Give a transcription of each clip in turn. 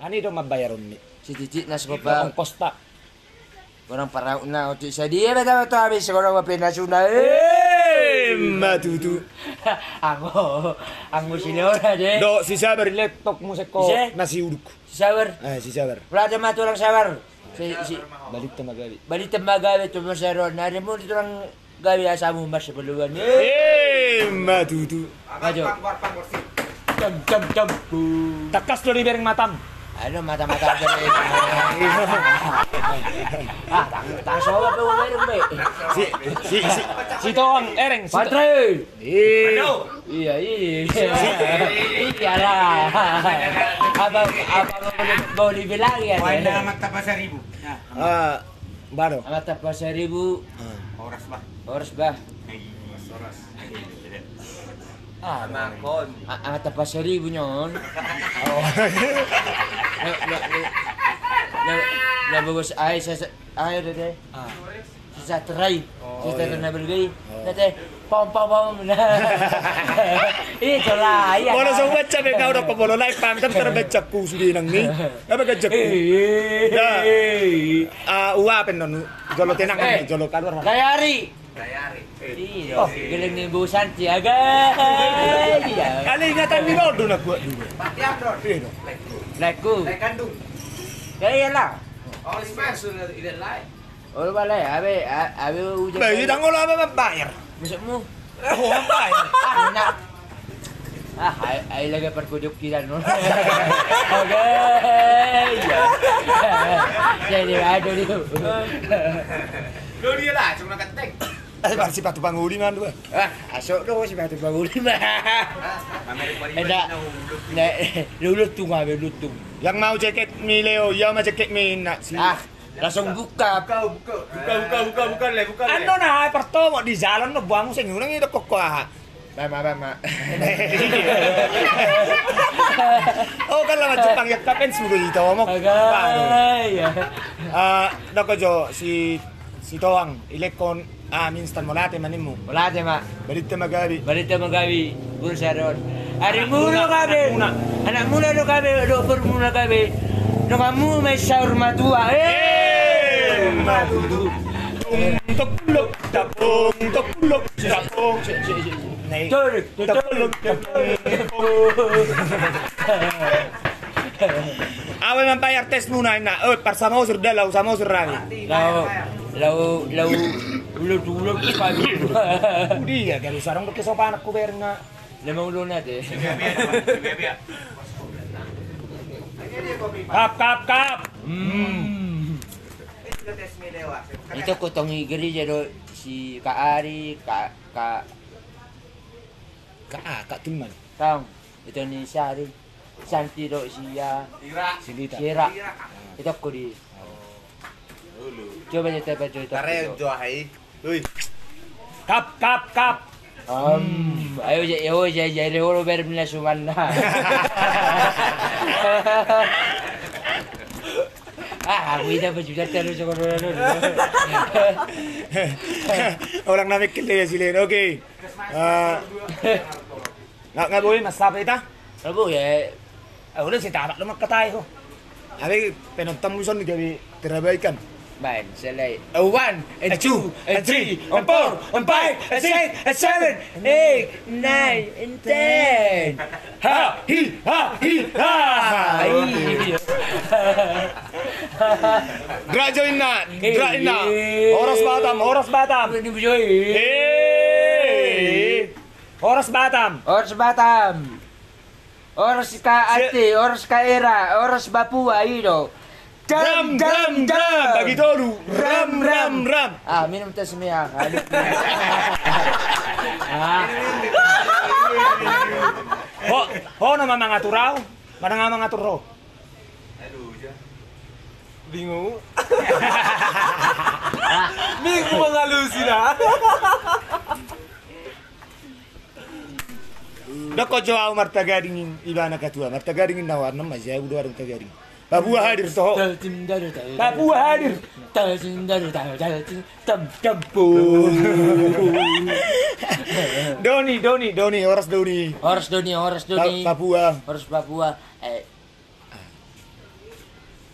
Ani do mabayaron ni. Si Cici na sa Ang baba. kosta. Kurang parang na uti sa dia betul betul habis kurang mapinasuna. Matutu. Ang sinora je. Do si sabar laptop mo sa ko Ise? nasi uduk. Si sabar. Si sabar. Wala ada matulang sabar. Si Balik ta magabi. balik tembaga itu masaron. Nari mo dito lang gawi asa mo mas sebuluan. Matutu. Maju. Jam. Takas do bereng matam. Ano mata-mata dari. Tak sawa pe wala be. Si Toang ereng si Patre. Aduh. Iya. Iyalah. Apa mau dibilang ya? Wala amat tapos 1,000. Baro. Amat tapos 1,000. Oras bah. Oras. Makon. Amat tapos 1,000 nyon. Na bagus ay deh. Sa try. Kita na bergay. Nate pom. Ito lah. Wala sa wetsa be ka udah pabolo live pam tam terbecak ku sudi nang ni. Apa gajak ku? Uapen non jolo tenang ni jolo kalor. Dayari. Iya. Geling ni Bu Santi aga. Iya. Kali ingatan ni do na ku. Patiap dor. Leku. Kandung. Kaya lah. Oh, smash sudah tidak lain. Oh balai, abe ujian. Bayi dang ulah apa bayar. Masukmu. Bayar. Nak. Ay lagi perkuduk kita no. Oke. Ya. Jadi ada itu. Lo dia lah cuma ketek. Si patu pangulingan dua. Asok tu si batu bangun lima. Ada. Lulut tu ngabe lulut. Yang mau jaket mi Leo, yang mau jaket mi nak si. Langsung buka. Buka le. Ano na pertama di jalan no buang sing urang itu kok. Bama. Oh kan lama Jepang ya kapen suruh itu mo. Agay. Dako jo si Toang ilekon instan molate manimu. Wala te mak. Balita magabi. Balita magabi. Puro saron. Ari muna kabe. Anak muna do kabe, do per muna kabe. No kamu may sahur matua. Matutu. Tok tapong. Nei. Awe membayar tes muna ina. Parsamo sur dalau samo sur rami. Lau ulo kabe. Dia garu sarang ke sopan aku berna. Lemang ulo na te. Biar. Kap. Ito ko tong gereja do si Kak Ari, Kak Tulman. Tang. Ito ni Sari. Santi do siya. Silita. Sira. Ito ko di. Coba kita baca itu. hai. Uy. Kap. Ayo jadi holo berbina sumanda. Aku ini apa juga terus Orang namik kili ya silin. Oke. Nggak boleh mas apa itu? Aku ya. Udah sih tapak lu makatai ko. Abi penonton muson di gabi terabaikan. Man, selai. 1, 2, 3, 4, 5, 6, 7, 8, 9, 10. Ha. Grajoin na. Oras Batam. Ini bujoi. Oras Batam. Oras ka ate, oras ka era, oras Papua ito. Ram. Bagi dulu. Ram. Minum teh semia. Ho nama mangaturau. Mana nga mangatur ro? Bingung. Bingung mengalusin Doko Jawa martagaringin ibana katua martagaringin nawarna mazya udah ada tagaring. Papua hadir toh. Papua hadir. Doni, Horas Doni. Papua.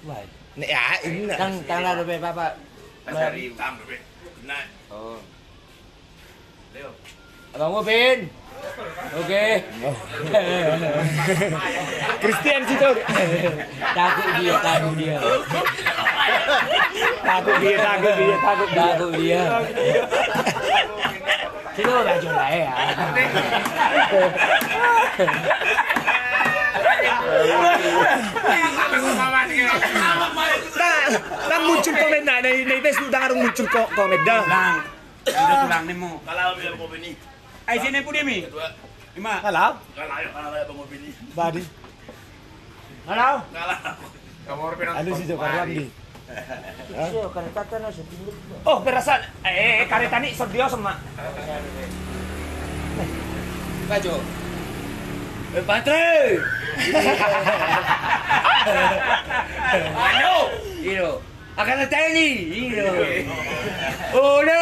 Wah. Nek ya ini. Tang lado be Bapak. Pasari. Nah, Oh. Leo. Abang Upin. Oke. Christian situ. Takut dia. Takut dia. Sino baju lah ya. Nang muncul komen naใน Facebook dah ngarung muncul komen dah. lang. Udah tulang nih mo. Kalau biar mau ini. Ay, sini po mi. Ima. Kalau? Kalau ya bang ini. Badi. Halo. Kamu orang pinang. Anu situ karam di. Sio kan tata na sa tingin. Oh, perasan kareta ni sedia sama. Baju. Patre. Ano? Iro. Akan tayo ni. Iro. Ole.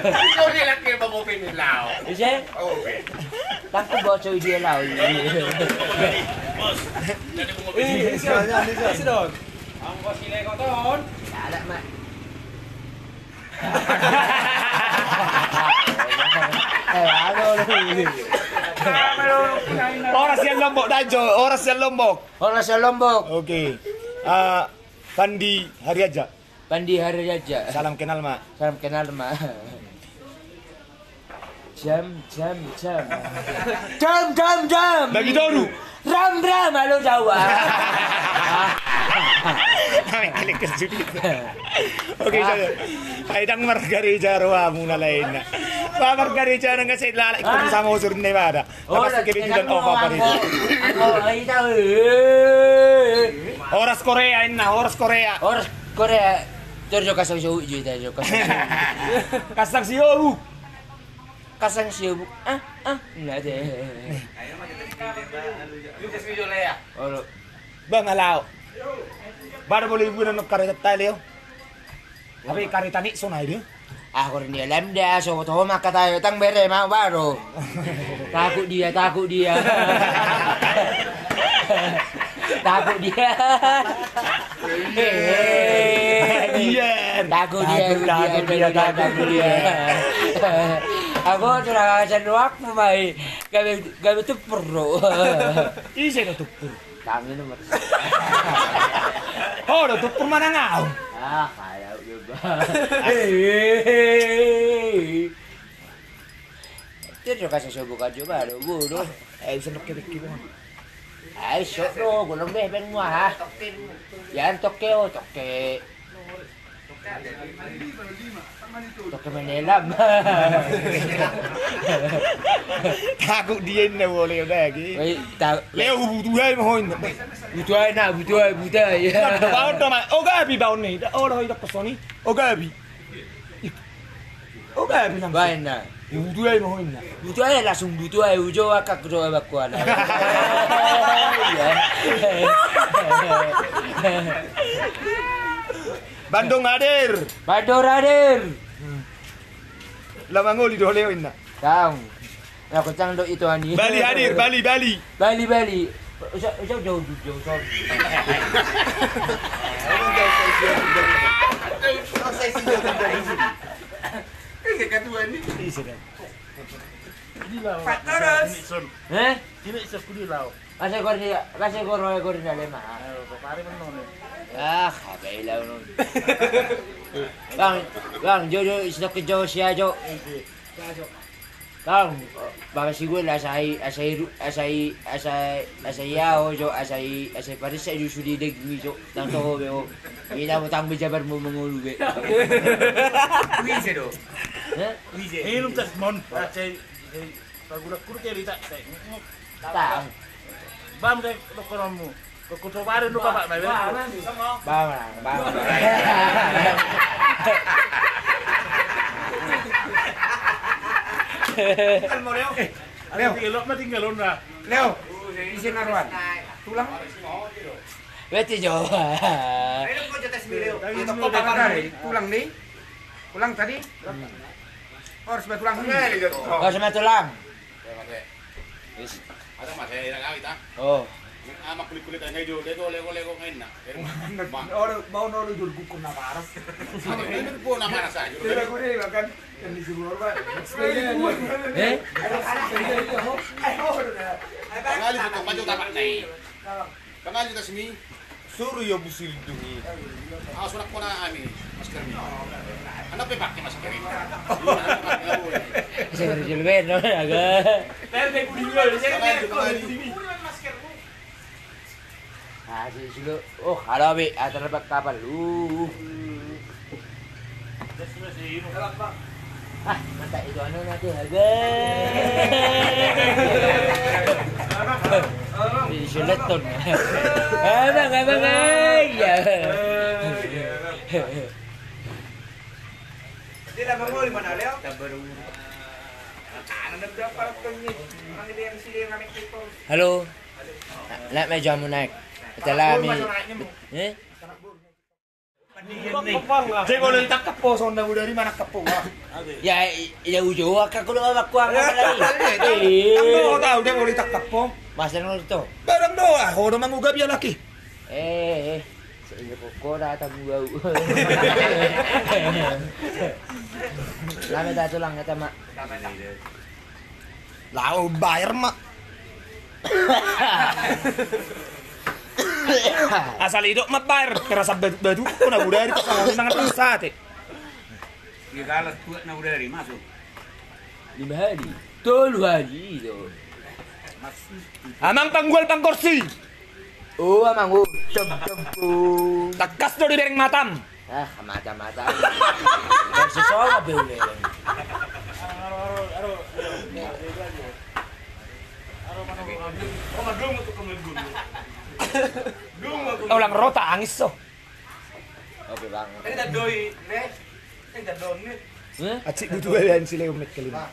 Ikaw nila kayo bang open nila. Ise? Open. Takko ba so dia lao. Bos. Jadi mau open. Sidon. Ang kosilay ko ton. Ada mak. Oras yang Lombok Dajo, oras yang Lombok. Orang sa Lombok. Oke. Pandi hari aja. Pandi hari aja. Salam kenal, Mak. Salam kenal mak. Jam. Bagi dulu. Ram halo Jawa. Kali kesudi. Oke, saya. Aidang margarija roa muna lain na. Pa margarija nang kasi lalak ko sama usur ni bada. Tapos kini dan ofa pa rin. Ay tahu. Oras Korea na, oras Korea. Orang Korea. Jojo kasang siyo uji tayo kasang. Kasang siyo. Kasang siyo. Nggak deh. Lucas video ya. Oro. Bang alaw. Baru boleh ibu nak kareta tayo. Tapi kareta ni sonay dia. Ako rin alam dia, so maka tayo tang bere mga baro. Takut dia. Takut dia. Takut dia. Ako curang sa luwak mo may gabi tu perro. Isi na tupur. Kami naman. Oh, na tupur mana ngau. Kaya juga. Itu kasih subukan juga, aduh bodoh. Senok kiri-kiri. Ay, sotro, gulong beben mo ha. Yan, toke o, toke. Toke Manila. Takut dia na boleh udah lagi. Ay, Leo butuhay mo hoy. butuhay. Baon to ma. O gabi baon ni. O hoy tak pasoni. O gabi. O gabi nang. Bayan na. Butuhay mo hoy na. Butuhay, langsung butuhay. Ujo akak kudo abakuan. Bandung hadir. Radir. Lamangoli do Leo na. Kang. Aku cang do itu ani. Bali hadir, Bali. Bali. Usah jauh. Isi dah. Eh? Dili sa kudilaw. Kasi ko rin na lima. Pare man non. Kabailaw nun. Bang, Jojo, istok ke Jojo siya, Jo. Bang, baka siguro asay yao, Jo, asay paris sa ilu sulidig mi, Jo. Tang toko, beo. Ina mo tang bijabar mo mangulubi. Wiese do. Eh? Hilum tas mon. Say pagurak kur ke rita. Tang. Bam kay lokoron mo. Kukutubarin no pa may Bang. Kalmo Leo. Leo, matinggalon na. Leo. Isi naruan. Tulang. Beti, Jo. Leo ko jata si Leo. Ito ko papagari. Tulang ni. Tulang tadi. Harus tulang ni. Kau sama tulang. Ada masih yang awit ah. Oh. Amak kulit-kulit ay ngayon, dito oleh-oleh ko ngayon na. Mau nolu jur gukum na paras. Ano po naman na sa iyo? Dila ko ni makan kan di sumur ba. Kangali ito, medyo tapak na eh. Kangali ito sini, Suruh ya busil dungi. sunak ko na amin, masker niyo. Ano pa pakai masker ini? Saya berjilbab, no, agak. Ah, silo. Oh, harabi, atrabak kapal. Ah, mata itu ano na to, agak. Sulaton. Abang, ay. Dila mangoli mana leo? Ano nagdapat ko ni? Ang ibig sila yung aming people. Halo. Nak medyo mo naik. Italah mi. Eh? Saya boleh tak kapo sonda dari mana kapo? Ya, ya ujo ka kulo aku lagi. Kamu tahu dia boleh tak kapo? Masa nol to. Barang doa, orang mangugab ya laki. Sa iyo ko kora tabuaw. Lame dato lang eta mak. Lau bayar mak. Asal hidup mak bayar, kerasa baju ko na budari pa sa mga sate. Gigalas tuat na udari masuk. 5 hari. 3 hari itu. Amang panggul pang kursi. Oh, amang tem. Takas do di bereng matam. Ah, mata-mata. Dan sesuatu boleh. Ulang rota angis so. Oke, Bang. Ini dah doi, ne? Ini dah doi ni. Acik butuh kalian sila umat kelima.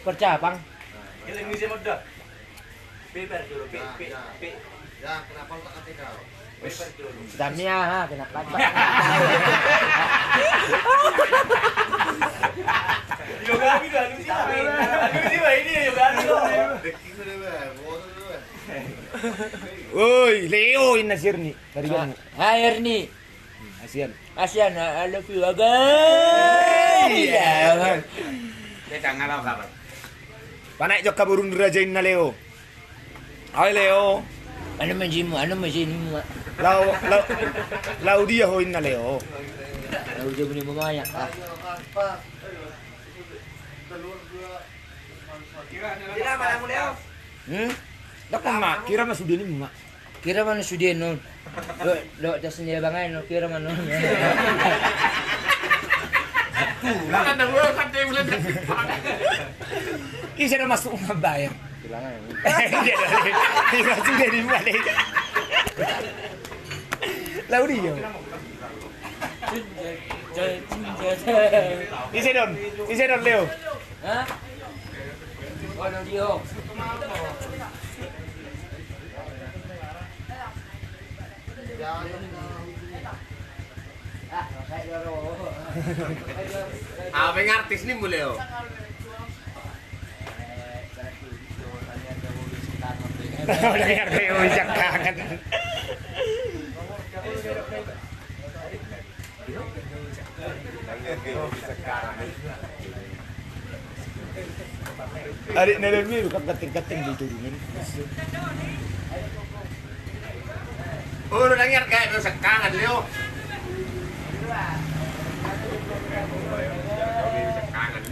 Percaya, Bang. Kita ni saya muda. Paper dulu, P. Ya, kenapa tak nanti kau? Paper dulu. Damia ha, kena kata. Yoga ni dah, ni siapa? Ini yoga ni. Woi, Leo in nasir ni. Dari kamu. Air ni. Asian. Asian, I love you agak. Iya. Kita ngalau kabar. Panak jok kaburun dirajain na Leo. Ay Leo. Ano majimu? Lau dia hoin na Leo. Lalu dia punya memayak. Tidak mana mu Leo? Dapat mak, kira mas sudah ni mak. Kira mana sudah non? Lo dah sendiri bangai no kira mana? Kan dah gua kan dia boleh. Isa na masuk mabayar. Bilangan. Iya sudah di balik. Lau dia. Isi don Leo. Hah? Oh, dia. Apa yang artis ni boleh? Udah biar Leo ujak kangen. Adik nenek ni bukan gating-gating di turunan. Oh, udah nangir kayak sekangan Leo. Sekangan.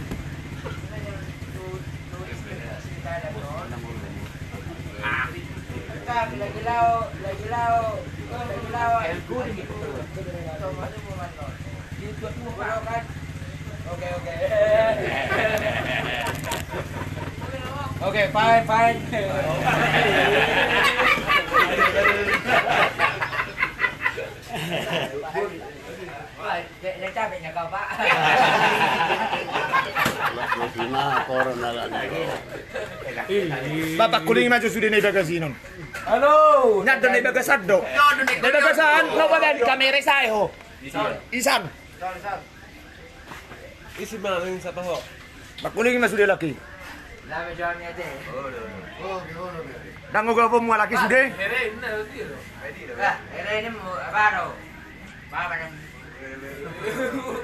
Lagi lau. Oke, fine. Dia capeknya kau, Pak. Corona lagi. Bapak kuling maju sudah naik bagasinon. Halo. Nyat dan naik bagasad do. Naik bagasan, no pada di kamera saya ho. Isan. Isi mana yang satu ho? Bapak kuling maju sudah laki. Lama jalannya deh. Oh, gimana? Nang uga po mga laki sude. Lah, ini mau apa do? Apa yang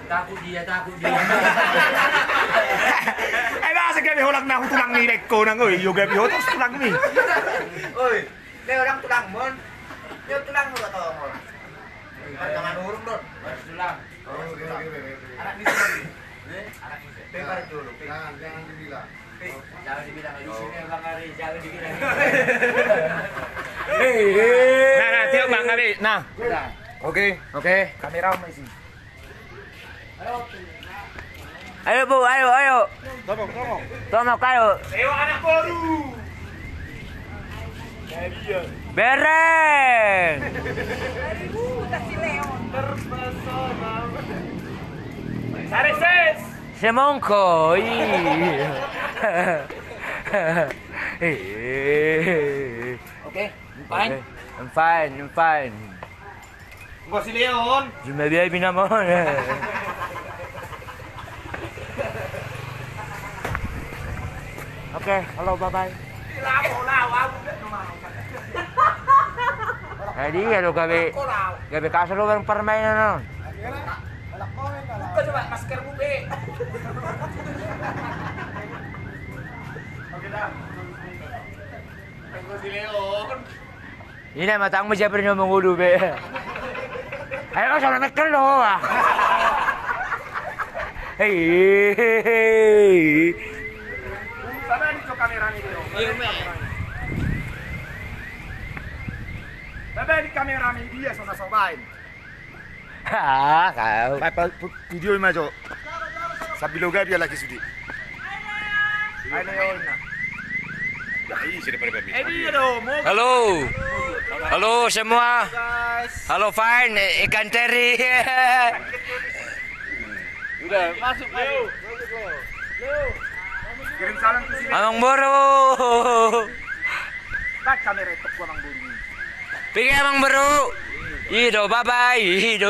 takut dia. Ay baka gabi holang na tulang ni Rekko nang oy, yo gabi ho tos tulang ni. Oi, ini orang tulang mon. Yo tulang mo to mo. Jangan urung dong. Tulang. Anak ni sini. Anak ni. Pebar dulu. Jangan dibilang. Jangan dibilang di sini Bang Ari, jangan dibilang. Nah, tiok Bang Ari. Nah. Oke. Kamera mo isi. Ayo Bu, ayo. Tolong kayo. Ayo anak baru. Dia. Bereng. Sareses. Semongko. Okay, fine. I'm fine. Gua si Leon. Cuma biar binamon. Oke, halo, bye-bye. Jadi kalau gabe kasar lu permainan non. Buka coba maskermu be. Oke dah. Gua si Leon. Ini matang mo siya pa rin yung mangulo be. Ayo, sana nagkal lo ah. Hey. Sana dito kamera ni Leon. Bebe di kamera ni dia sana sobain. Ah, kau. Video ima jo. Sabi lo gabi lagi sudi. Ay Leon na. Halo semua. Halo fine, ikan teri. Udah, masuk Leo. Kirim salam ke sini. Amang Boro. Tak kamera itu Amang Boro. Pergi Amang Boro. Ido, bye-bye. Ido.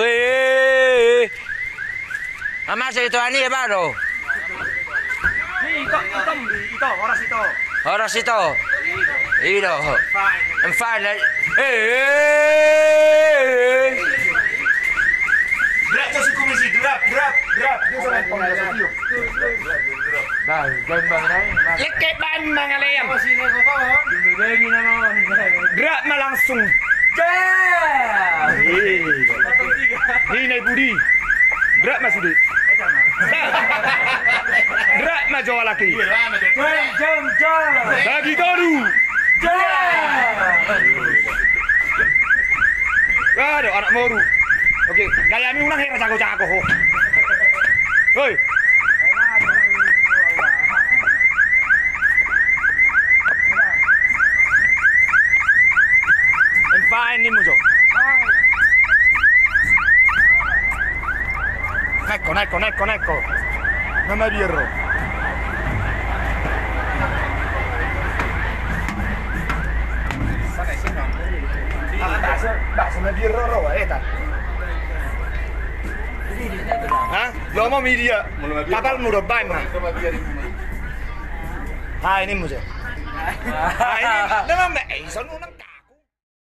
Amas itu ani apa do? Ito, oras ito. Horas itu. Ido. I'm fine. Drop to si komisi, drop. Dia sama panggal sa tiyo. Dah, jangan bang dah. Lekit ban mga layam. Sini ko to. Dumi naman. Drop na langsung. Jam. Hinay budi. Drop masih di. Drop ma jawa laki. Jam. Bagi karu. Aduh, anak moru. Oke, gaya mi unang hera jago-jago ho. Hoi. Fine ni mo jo. Ecco. Non è vero. Basta, non è vero, eta. Hah? Lo mau media. Kapal mu udah ban. Ah, ini musuh. Ah, ini memang iso nunang